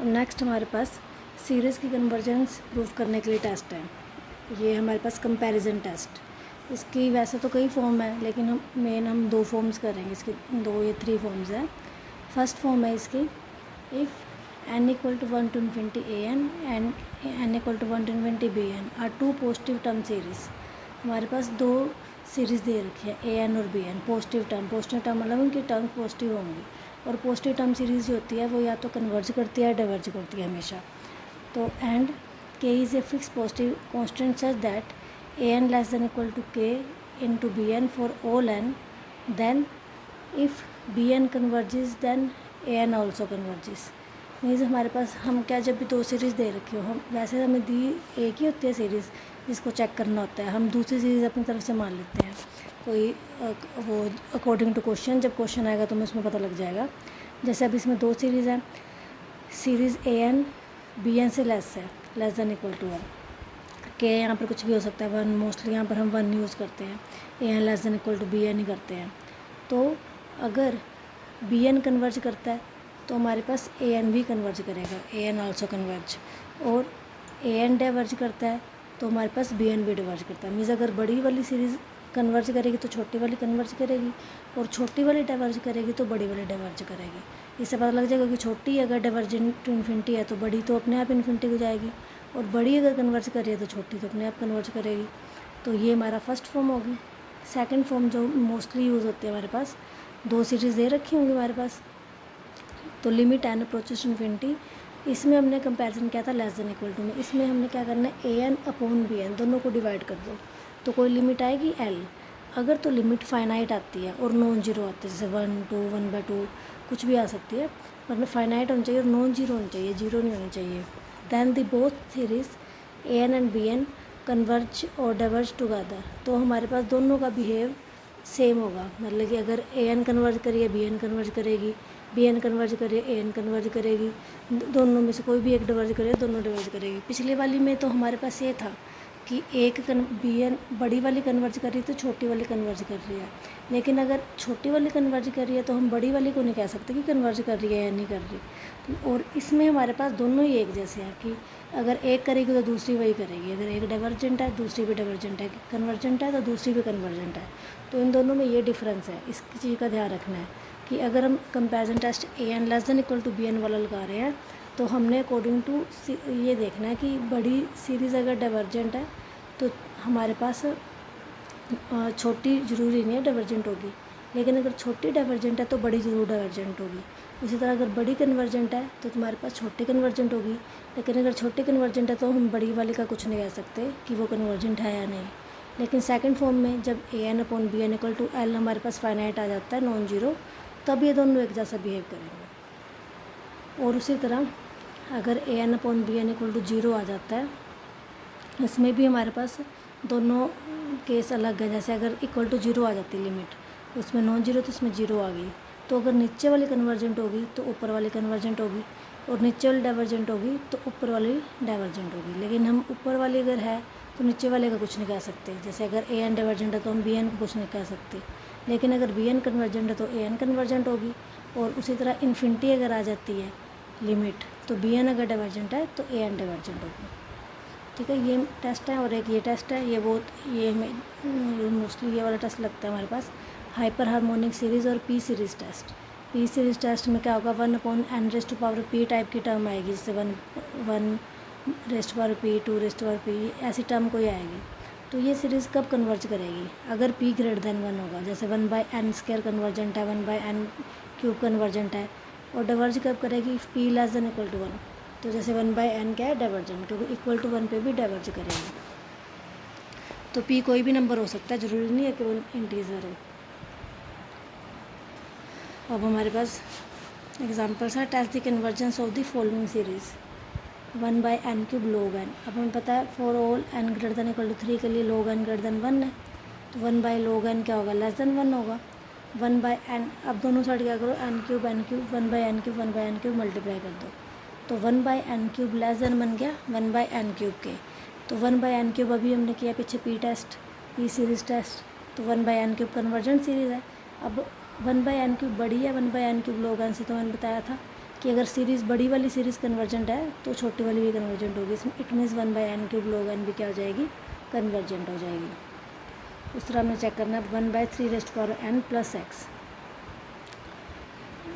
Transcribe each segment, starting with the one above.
और नेक्स्ट हमारे पास सीरीज़ की कन्वर्जेंस प्रूव करने के लिए टेस्ट है। ये हमारे पास कंपैरिजन टेस्ट। इसकी वैसे तो कई फॉर्म है, लेकिन हम दो फॉर्म्स करेंगे इसके, 2 या 3 फॉर्म्स हैं। फर्स्ट फॉर्म है इसकी, if n equal to 1 to infinity an and n equal to 1 to infinity bn are two positive term series. हमारे पास दो सीरीज़ दे रखी है ए एन और बी एन, पॉजिटिव टर्म मतलब उनकी टर्म पॉजिटिव होंगी। और पॉजिटिव टर्म सीरीज़ जो होती है वो या तो कन्वर्ज करती है या डाइवर्ज करती है हमेशा। तो and K is a fix positive constant such that A N less than equal to K into B N for all N, then if B N converges then A N also converges. Means हमारे पास हम क्या, जब भी दो series दे रखी हो, हम वैसे हमें दी एक ही होती है सीरीज़ जिसको चेक करना होता है, हम दूसरी सीरीज़ अपनी तरफ से मान लेते हैं। कोई वो अकॉर्डिंग टू क्वेश्चन, जब क्वेश्चन आएगा तो हमें उसमें पता लग जाएगा। जैसे अब इसमें दो सीरीज़ हैं, series a n b n से लेस है, लेस देन इक्वल टू है। के यहाँ पर कुछ भी हो सकता है, वन, मोस्टली यहाँ पर हम वन यूज़ करते हैं, a N less than equal to B n ही करते हैं। तो अगर बी एन कन्वर्ज करता है तो हमारे पास ए एन भी कन्वर्ज करेगा, ए एन ऑल्सो कन्वर्ज। और ए एन डाइवर्ज करता है तो हमारे पास बी एन भी डाइवर्ज करता है। मीन्स अगर बड़ी वाली सीरीज़ कन्वर्ज करेगी तो छोटी वाली कन्वर्ज करेगी, और छोटी वाली डाइवर्ज करेगी तो बड़ी वाली डाइवर्ज करेगी। इससे पता लग जाएगा कि छोटी अगर डाइवर्जेंट टू इन्फिनिटी है तो बड़ी तो अपने आप इन्फिनिटी को जाएगी, और बड़ी अगर कन्वर्ज कर रही है तो छोटी तो अपने आप कन्वर्ज करेगी। तो ये हमारा फर्स्ट फॉर्म होगी। सेकेंड फॉर्म जो मोस्टली यूज़ होती है, हमारे पास दो सीरीज़ दे रखी होंगी हमारे पास, तो लिमिट एन अप्रोचेस इन्फिनिटी। इसमें हमने कंपैरिजन किया था लेस देन इक्वल टू में। इसमें हमने क्या करना है, a n upon b N दोनों को डिवाइड कर दो, तो कोई लिमिट आएगी एल। अगर तो लिमिट फाइनाइट आती है और नॉन जीरो आती है, जैसे 1 2 1/2 कुछ भी आ सकती है, मतलब फाइनाइट होनी चाहिए और नॉन जीरो होनी चाहिए, जीरो नहीं होनी चाहिए। Then the both series a n and b n converge और डाइवर्ज टुगेदर। तो हमारे पास दोनों का बिहेव सेम होगा, मतलब कि अगर ए एन कन्वर्ज करिए बी एन कन्वर्ज करेगी, बी एन कन्वर्ज करिए ए एन कन्वर्ज करेगी, दोनों में से कोई भी एक डिवर्ज करे दोनों डिवर्ज करेगी। पिछली वाली में तो हमारे पास ये था कि बी एन बड़ी वाली कन्वर्ज कर रही तो छोटी वाली कन्वर्ज कर रही है, लेकिन अगर छोटी वाली कन्वर्ज कर रही है तो हम बड़ी वाली को नहीं कह सकते कि कन्वर्ज कर रही है या नहीं कर रही। और इसमें हमारे पास दोनों ही एक जैसे हैं कि अगर एक करेगी तो दूसरी वही करेगी, अगर एक डाइवर्जेंट है दूसरी भी डाइवर्जेंट है, कन्वर्जेंट है तो दूसरी भी कन्वर्जेंट है। तो इन दोनों में ये डिफरेंस है, इस चीज़ का ध्यान रखना है कि अगर हम comparison test a N less than equal to B n वाला लगा रहे हैं तो हमने अकॉर्डिंग टू ये देखना है कि बड़ी सीरीज़ अगर डाइवर्जेंट है तो हमारे पास छोटी ज़रूरी नहीं है डाइवर्जेंट होगी, लेकिन अगर छोटी डाइवर्जेंट है तो बड़ी ज़रूर डाइवर्जेंट होगी। उसी तरह अगर बड़ी कन्वर्जेंट है तो तुम्हारे पास छोटी कन्वर्जेंट होगी, लेकिन अगर छोटी कन्वर्जेंट है तो हम बड़ी वाली का कुछ नहीं कह सकते कि वो कन्वर्जेंट है या नहीं। लेकिन सेकंड फॉर्म में जब a n upon b n equal to l हमारे पास फाइनाइट आ जाता है, नॉन जीरो, तब ये दोनों एक जैसा बिहेव करेंगे। और उसी तरह अगर a n upon b n equal to zero आ जाता है, इसमें भी हमारे पास दोनों केस अलग है। जैसे अगर इक्वल टू जीरो आ जाती है लिमिट, उसमें नॉन जीरो तो उसमें जीरो आ गई, तो अगर नीचे वाली कन्वर्जेंट होगी तो ऊपर वाली कन्वर्जेंट होगी, और नीचे वाली डाइवर्जेंट होगी तो ऊपर वाली डाइवर्जेंट होगी। लेकिन हम ऊपर वाली अगर है तो नीचे वाले का कुछ नहीं कह सकते। जैसे अगर ए एन डाइवर्जेंट है तो हम बी एन को कुछ नहीं कह सकते, लेकिन अगर बी एन कन्वर्जेंट है तो ए एन कन्वर्जेंट होगी। और उसी तरह इन्फिनिटी अगर आ जाती है लिमिट, तो बी एन अगर डाइवर्जेंट है तो ए एन डाइवर्जेंट होगी। ठीक है, ये टेस्ट है। और एक ये टेस्ट है, ये मोस्टली ये वाला टेस्ट लगता है हमारे पास, हाइपर हार्मोनिक सीरीज़ और p series test. P series test में क्या होगा, 1 upon n raise to power p type की टर्म आएगी, जैसे 1 raise power p, 2 raise power p, ऐसी टर्म कोई आएगी। तो ये सीरीज़ कब कन्वर्ज करेगी, अगर पी ग्रेटर देन 1 होगा, जैसे 1/n² कन्वर्जेंट है, 1/n³ कन्वर्जेंट है। और डाइवर्ज कब करेगी, p less than equal to 1, तो जैसे 1/n क्या है डाइवर्जेंट, क्योंकि इक्वल टू 1 पे भी डाइवर्ज करेगी। तो पी कोई भी नंबर हो सकता है, ज़रूरी नहीं है कि वो इंटीजर हो। अब हमारे पास एग्जांपल्स है, test the convergence of the following series 1/n³ log n। अब हमें पता है for all n greater than equal to 3 के लिए log n ग्रेटर देन 1 है, तो 1/log n क्या होगा, लेस देन 1 होगा। 1/n, अब दोनों साइड क्या करो, n³ 1/n³ 1/n³ मल्टीप्लाई कर दो, तो 1/n³ लेस देन बन गया 1/n³ के। तो 1/n³ अभी हमने किया पीछे p test, p series test, तो 1/n³ कन्वर्जेंट सीरीज़ है। अब 1/n³ बड़ी है 1/n³ log n से, तो मैंने बताया था कि अगर सीरीज़ बड़ी वाली सीरीज़ कन्वर्जेंट है तो छोटी वाली भी कन्वर्जेंट होगी। इसमें it means 1/n³ log n भी क्या हो जाएगी, कन्वर्जेंट हो जाएगी। उस तरह हमें चेक करना है 1/3n + x।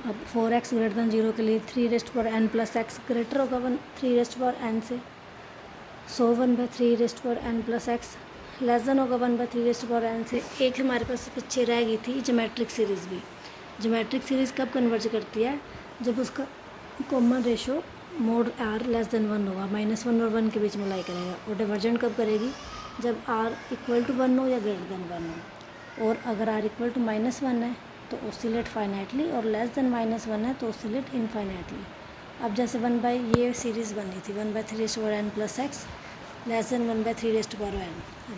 अब 4x > 0 के लिए 3n + x ग्रेटर होगा 3n से। सो 1/3n + x लेस देन होगा 1/3n से। एक हमारे पास पीछे रह गई थी ज्योमेट्रिक सीरीज़ भी। ज्योमेट्रिक सीरीज़ कब कन्वर्ज करती है, जब उसका कॉमन रेशो मोड r <1 होगा, -1 और 1 के बीच में लाई करेगा। और डिवर्जेंट कब करेगी, जब r = 1 हो या >1 हो। और अगर r = -1 है तो ऑसिलेट फाइनाइटली, और <-1 है तो ऑसिलेट इनफाइनाइटली। अब जैसे ये सीरीज़ बनी थी 1/3n + x < 1/3n।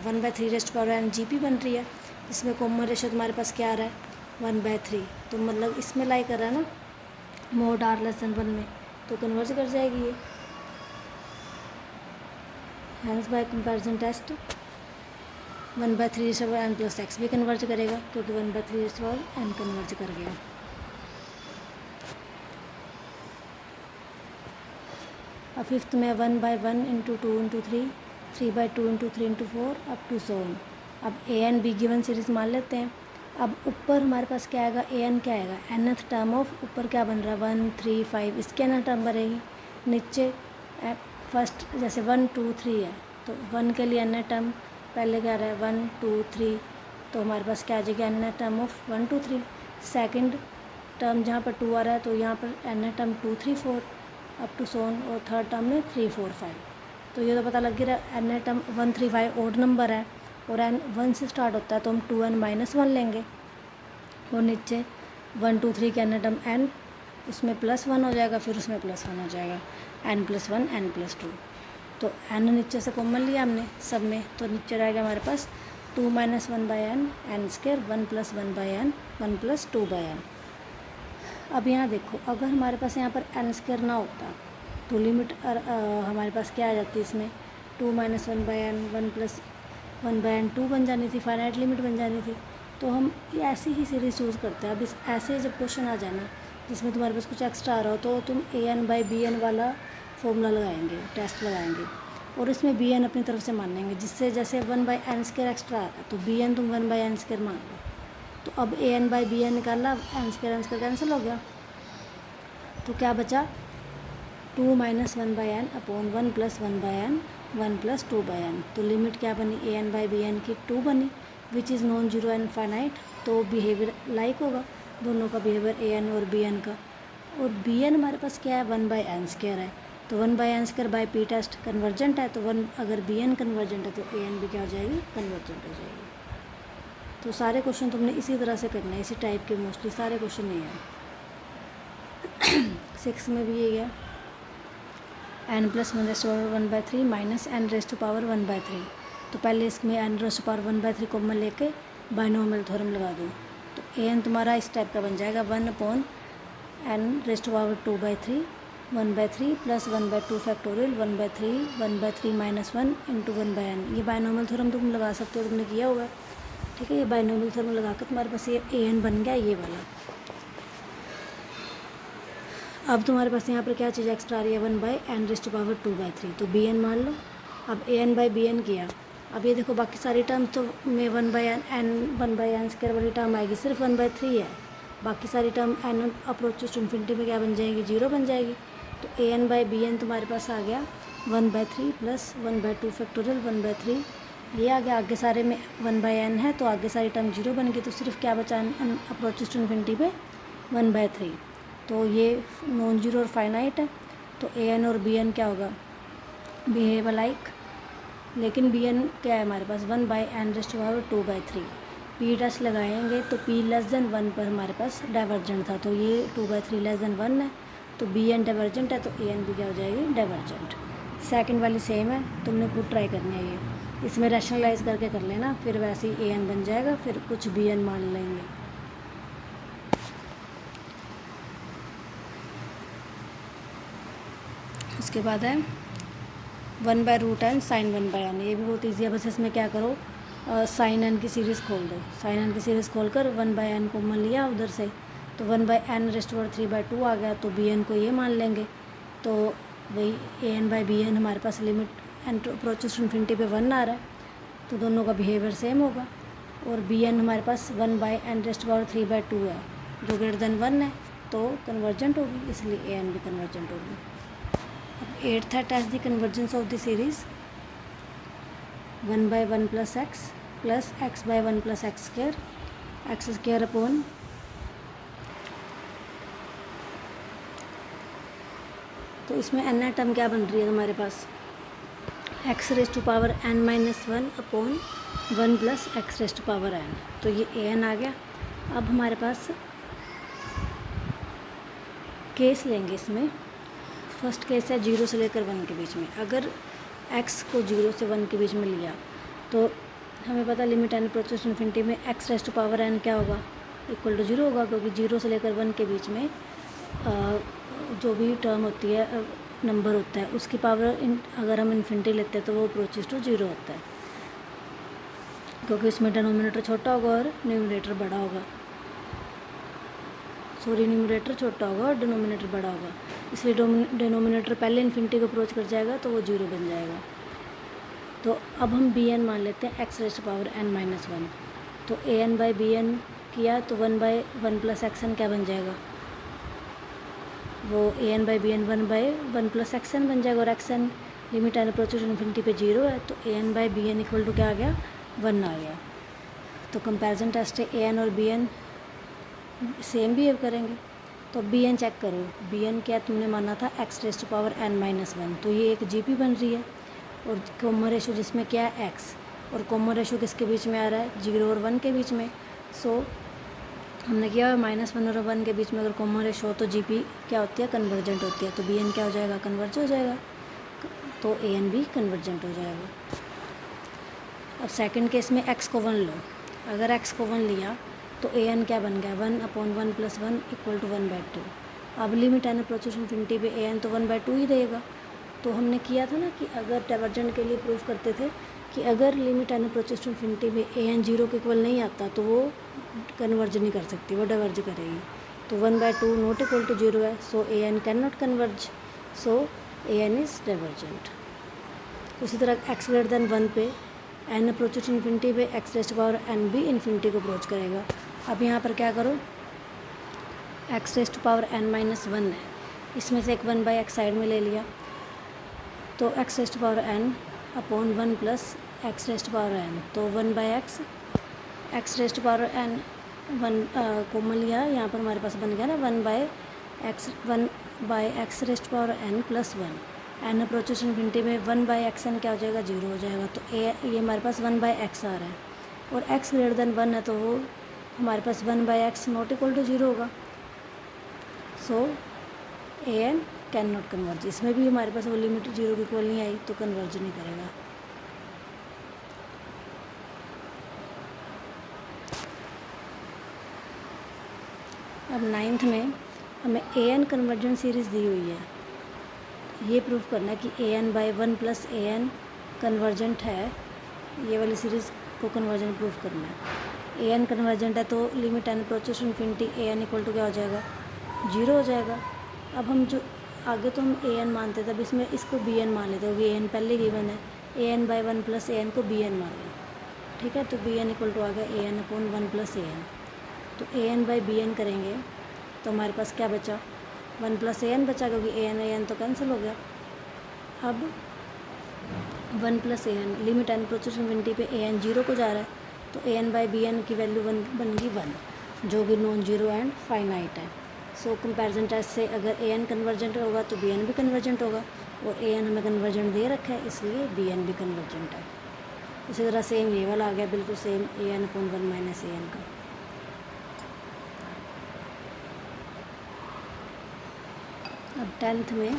1/3n GP बन रही है, इसमें कॉमन रेशो तुम्हारे पास क्या आ रहा है, 1/3। तो मतलब इसमें लाई कर रहा है ना, मोड r < 1 में, तो कन्वर्ज कर जाएगी ये। Hence by comparison test 1/3n + x भी कन्वर्ज करेगा, क्योंकि 1/3n कन्वर्ज कर गया। अब फिफ्थ में 1/1 × 2 × 3, 3/2 × 3 × 4 अप टू so on। अब a and b given series मान लेते हैं। अब ऊपर हमारे पास क्या आएगा, an क्या आएगा, nth टर्म ऑफ, ऊपर क्या बन रहा है 1 3 5, इसके nth टर्म बनेगी। नीचे फर्स्ट जैसे 1 2 3 है, तो 1 के लिए nth टर्म पहले क्या रहा है 1 2 3, तो हमारे पास क्या आ जाएगी nth term of 1 2 3। Second term जहाँ पर 2 आ रहा है तो यहाँ पर nth term 2 3 4 up to so on, और थर्ड टर्म में 3 4 5। तो ये तो पता लग गया nth टर्म 1 3 5 ओड नंबर है, और n 1 से स्टार्ट होता है तो हम 2n - 1 लेंगे। और नीचे 1 2 3 के nth टर्म n, उसमें +1 हो जाएगा, फिर उसमें +1 हो जाएगा, n + 1 n + 2। तो n नीचे से कॉमन लिया हमने सब में, तो नीचे रहेगा हमारे पास 2 - 1/n n², 1 + 1/n 1 + 2/n। अब यहाँ देखो, अगर हमारे पास यहाँ पर n² ना होता तो लिमिट हमारे पास क्या आ जाती है इसमें, 2 - 1/n 1 + 1/n 2 बन जानी थी, फाइनाइट लिमिट बन जानी थी। तो हम ऐसी ही सीरीज़ चूज़ करते हैं। अब इस ऐसे जब क्वेश्चन आ जाना जिसमें तुम्हारे पास कुछ एक्स्ट्रा आ रहा हो, तो तुम an/bn वाला फॉर्मूला लगाएंगे, टेस्ट लगाएंगे, और इसमें bn अपनी तरफ से मानेंगे। जिससे जैसे 1/n² एक्स्ट्रा आ रहा है तो bn तुम 1/n² मान लो। तो अब an/bn निकाला, n² कैंसिल हो गया, तो क्या बचा 2 - 1/n अपॉन 1 + 1/n 1 + 2/n। तो लिमिट क्या बनी, an/bn की 2 बनी, which is non zero and finite. तो बिहेवियर लाइक होगा दोनों का, बिहेवियर an और bn का। और bn हमारे पास क्या है 1/n² है, तो 1/n² bye p test convergent है, तो 1 अगर bn कन्वर्जेंट है तो an भी क्या हो जाएगी, कन्वर्जेंट हो जाएगी। तो सारे क्वेश्चन तुमने इसी तरह से करना है, इसी टाइप के मोस्टली सारे क्वेश्चन ये हैं। 6 में भी ये है n + 1/3 माइनस n⁻⁴ तो पहले इसमें n⁻⁴ कॉमन लेके बाइनोमियल थ्योरम लगा दो। तो an तुम्हारा इस टाइप का बन जाएगा 1/n⁻²/3 1/3 + 1/2 फैक्टोरियल 1/3 1/3 - 1 × 1/n। ये बाइनोमियल थ्योरम तुम लगा सकते हो, तुमने किया होगा, ठीक है। ये बाइनोमियल थ्योरम लगा कर तुम्हारे पास ये an बन गया, ये वाला। अब तुम्हारे पास यहाँ पर क्या चीज़ एक्स्ट्रा आ रही है 1/n⁻²/3, तो bn मान लो। अब an/bn किया, अब ये देखो बाकी सारी टर्म तो में 1/n² वाली टर्म आएगी, सिर्फ 1/3 है। बाकी सारी term n approaches to infinity में क्या बन जाएगी, 0 बन जाएगी। तो an/bn तुम्हारे पास आ गया 1/3 + 1/2 फैक्टोरियल 1/3, ये आ गया। आगे सारे में 1/n है तो आगे सारी टर्म 0 बन गई, तो सिर्फ क्या बचा अप्रोचेस टू इन्फिनिटी पे 1/3। तो ये नॉन जीरो और फाइनाइट है, तो an और bn क्या होगा, बिहेव लाइक। लेकिन bn क्या है हमारे पास 1/n⁻²/3। p टेस्ट लगाएंगे तो p < 1 पर हमारे पास डाइवर्जेंट था, तो ये 2/3 < 1 है, तो bn डाइवर्जेंट है, तो an भी क्या हो जाएगी, डाइवर्जेंट। सेकंड वाली सेम है, तुमने खुद ट्राई करनी है ये, इसमें रैशनलाइज करके कर लेना, फिर वैसे ही an बन जाएगा, फिर कुछ bn मान लेंगे। उसके बाद है 1/√n sin 1/n, ये भी बहुत ईजी है। बस इसमें क्या करो, sin n की सीरीज़ खोल दो, sin n की सीरीज़ खोल कर 1/n कॉमन लिया उधर से, तो 1/n⁻³ आ गया, तो bn को ये मान लेंगे। तो वही an/bn हमारे पास limit n approaches to infinity पे 1 आ रहा है, तो दोनों का बिहेवियर सेम होगा। और bn हमारे पास 1/n⁻³ है जो ग्रेटर देन 1 है, तो कन्वर्जेंट होगी, इसलिए an भी कन्वर्जेंट होगी। अब 8th है, test the convergence of the series 1/1 + x plus x/1 + x² x² upon तो इसमें n टर्म क्या बन रही है हमारे पास x⁻n−1 अपॉन 1 + x⁻n, तो ये an आ गया। अब हमारे पास केस लेंगे, इसमें फर्स्ट केस है 0 से लेकर 1 के बीच में। अगर x को 0 से 1 के बीच में लिया तो हमें पता limit n approaches to infinity में x⁻n क्या होगा, इक्वल टू 0 होगा, क्योंकि 0 से लेकर 1 के बीच में जो भी टर्म होती है, नंबर होता है, उसकी पावर अगर हम इन्फिनिटी लेते हैं तो वो अप्रोचेस टू 0 होता है, क्योंकि उसमें डिनोमिनेटर छोटा होगा और न्यूमरेटर बड़ा होगा। न्यूमरेटर छोटा होगा और डिनोमिनेटर बड़ा होगा, इसलिए डिनोमिनेटर पहले इन्फिनिटी को अप्रोच कर जाएगा तो वो 0 बन जाएगा। तो अब हम bn मान लेते हैं x⁻n−1, तो an/bn किया तो 1/1 + xn क्या बन जाएगा, वो an/bn 1/1 + xn बन जाएगा, और xn limit n approaches to infinity पे 0 है, तो an/bn इक्वल टू क्या आ गया, 1 आ गया। तो कंपैरिजन टेस्ट है, an और bn सेम बिहेव करेंगे। तो bn चेक करो, bn क्या तुमने माना था x⁻n−1, तो ये एक GP बन रही है, और कॉमन रेशो जिसमें क्या है x, और कॉमन रेशो किसके बीच में आ रहा है, 0 और 1 के बीच में। सो हमने किया -1 और 1 के बीच में अगर कॉमन रेशो हो तो GP क्या होती है, कन्वर्जेंट होती है, तो bn क्या हो जाएगा, कन्वर्ज हो जाएगा, तो an भी कन्वर्जेंट हो जाएगा। अब सेकंड केस में x को 1 लो, अगर x को 1 लिया तो an क्या बन गया, 1/1 + 1 = 1/2। अब limit n approaches to infinity पे an तो 1/2 ही देगा। तो हमने किया था ना कि अगर डाइवर्जेंट के लिए प्रूफ करते थे कि अगर limit n approaches to infinity में an 0 के इक्वल नहीं आता तो वो कन्वर्ज नहीं कर सकती, वो डाइवर्ज करेगी। तो 1/2 नॉट इक्वल टू 0 है, सो an can not converge, so an is divergent. उसी तरह x>1 पे n अप्रोचेस टू इन्फिनिटी पे x⁻n भी इन्फिनिटी को अप्रोच करेगा। अब यहाँ पर क्या करो, x⁻n−1 है, इसमें से एक 1/x साइड में ले लिया, तो x⁻n अपॉन 1 + x⁻n, तो 1/x x⁻n 1 कॉमन लिया, यहाँ पर हमारे पास बन गया ना 1/x⁻n + 1। n अप्रोचेस इन्फिनिटी में 1/xn क्या हो जाएगा, 0 हो जाएगा, तो ये हमारे पास 1/x आ रहा है, और x > 1 है तो वो हमारे पास 1/x नॉट इक्वल टू 0 होगा, सो an कैन नॉट कन्वर्ज। इसमें भी हमारे पास वो लिमिट 0 की इक्वल नहीं आई तो कन्वर्ज नहीं करेगा। अब 9th में हमें an कन्वर्जेंट सीरीज़ दी हुई है, ये प्रूफ करना है कि an/1 + an कन्वर्जेंट है, ये वाली सीरीज़ को कन्वर्जेंट प्रूफ करना है। an कन्वर्जेंट है तो limit n approaches to infinity an equal to क्या हो जाएगा, 0 हो जाएगा। अब हम जो आगे तो हम an मानते थे, अब इसमें इसको bn मान लेते हैं, क्योंकि an पहले गिवन है, an/1 + an को bn मान लें, ठीक है, तो bn इक्वल टू आ गया an/1 + an, तो an/bn करेंगे तो हमारे पास क्या बचा, 1 + an बचा, क्योंकि an तो कैंसिल हो गया। अब 1 + an limit n approaches infinity पे an 0 को जा रहा है, तो an/bn की वैल्यू बन गई 1, जो कि नॉन जीरो एंड फाइनाइट है। सो कंपैरिजन टेस्ट से अगर an कन्वर्जेंट होगा तो bn भी कन्वर्जेंट होगा, और an हमें कन्वर्जेंट दे रखा है, इसलिए bn भी कन्वर्जेंट है। उसी तरह सेम ये वाला आ गया, बिल्कुल सेम an/1 - an का। अब 10th में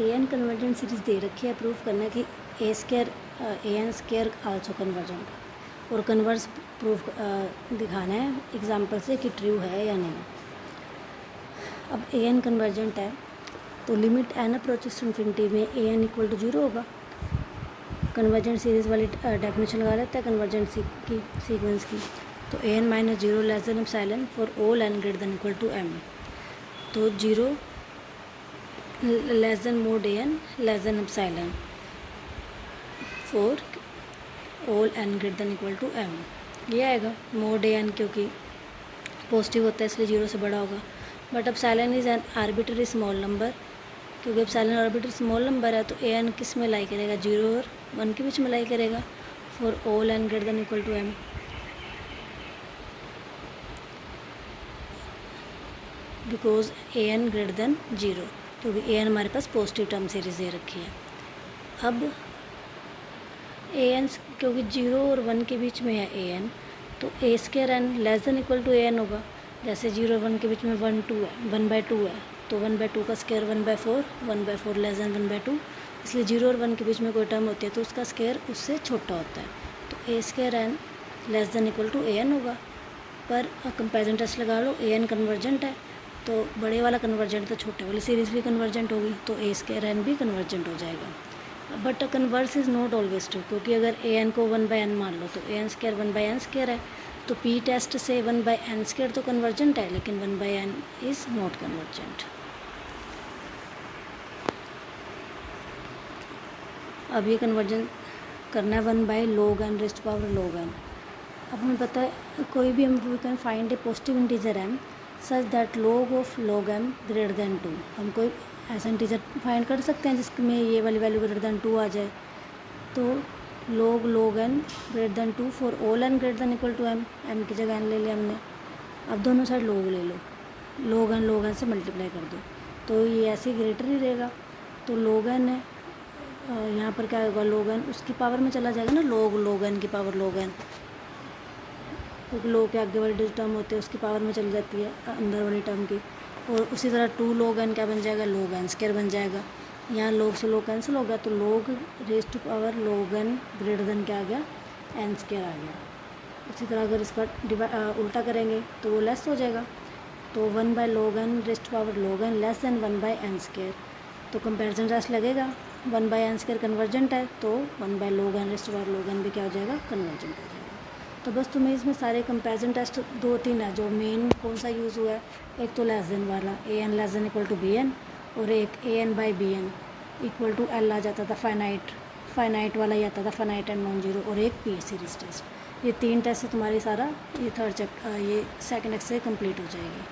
an कन्वर्जेंट सीरीज़ दे रखी है, प्रूफ करना है कि an² आल्सो कन्वर्जेंट, और कन्वर्स प्रूफ दिखाना है एग्जांपल से कि ट्रू है या नहीं। अब an कन्वर्जेंट है तो limit n approaches to infinity में an इक्वल टू 0 होगा। कन्वर्जेंट सीरीज़ वाली डेफिनेशन लगा लेते हैं कन्वर्जेंट की सीक्वेंस की, तो A N minus zero less than epsilon for all N greater than equal to M. तो zero less than mod A N less than epsilon for all N greater than equal to M, ये आएगा mod A N, क्योंकि positive होता है इसलिए zero से बड़ा होगा। But epsilon is an arbitrary small number, क्योंकि एप्सिलॉन आर्बिट्ररी स्मॉल नंबर है तो ए एन किस में लाई करेगा, जीरो और वन के बीच में लाई करेगा for all N greater than equal to m. Because a n greater than zero, क्योंकि ए एन हमारे पास पॉजिटिव टर्म सीरीज दे रखी है। अब ए एन क्योंकि जीरो और वन के बीच में है ए एन, तो a square n less than equal to a n होगा। जैसे जीरो और वन के बीच में 1/2 है, 1/2 है, तो 1/2 का स्क्वायर 1/4, 1/4 लेस देन 1/2, इसलिए जीरो और वन के बीच में कोई टर्म होती है तो उसका स्क्वायर उससे छोटा होता है। तो a square n less than equal to a n होगा। पर कंपेरिजन टेस्ट लगा लो, ए एन कन्वर्जेंट है तो बड़े वाला कन्वर्जेंट तो छोटे वाली सीरीज भी कन्वर्जेंट होगी, तो ए स्क्वायर एन भी कन्वर्जेंट हो जाएगा। But converse is not always true, क्योंकि अगर ए एन को 1/n मान लो तो A N square 1/n square है, तो पी टेस्ट से 1/n स्क्वायर तो कन्वर्जेंट है, लेकिन 1/n इज़ नॉट कन्वर्जेंट। अब ये कन्वर्जन करना है 1/log n raise power log n। अब हमें पता है कोई भी हम we can find a positive integer m such that log of log m greater than 2। हम कोई ऐसा इंटीजर फाइंड कर सकते हैं जिसमें ये वाली वैल्यू ग्रेटर देन 2 आ जाए। तो log n greater than 2 for all n greater than equal to m, m की जगह n ले लिया हमने। अब दोनों साइड log ले लो, log n से मल्टीप्लाई कर दो, तो ये ऐसे ही ग्रेटर ही रहेगा। तो log n है, यहाँ पर क्या होगा, log n उसकी पावर में चला जाएगा ना, log n की पावर log n, क्योंकि log के आगे वाली जो टर्म होती है उसकी पावर में चली जाती है अंदर वाली टर्म की। और उसी तरह 2 log n क्या बन जाएगा, log n स्क्वायर बन जाएगा। यहाँ log से log कैंसिल हो गया, तो log raise to power log n greater than क्या आ गया, n स्क्वायर आ गया। उसी तरह अगर इसका उल्टा करेंगे तो वो लेस हो जाएगा, तो 1/log n raise to power log n less than 1/n square. तो कंपेरिजन टेस्ट लगेगा, 1/n स्क्वायर कन्वर्जेंट है तो 1/log n raise to power log n भी क्या हो जाएगा, कन्वर्जेंट हो जाएगा। तो बस तुम्हें इसमें सारे कंपैरिजन टेस्ट 2-3 है। जो मेन कौन सा यूज़ हुआ है, एक तो लेस देन वाला a N less than equal to B n, और एक a n by b n equal to l आ जाता था, फाइनाइट वाला ही आता था, फाइनाइट एंड नॉन जीरो, और एक पी सीरीज टेस्ट। ये 3 टेस्ट से तुम्हारी सारा ये थर्ड चैप्टर ये सेकंड एक्स से कंप्लीट हो जाएगी।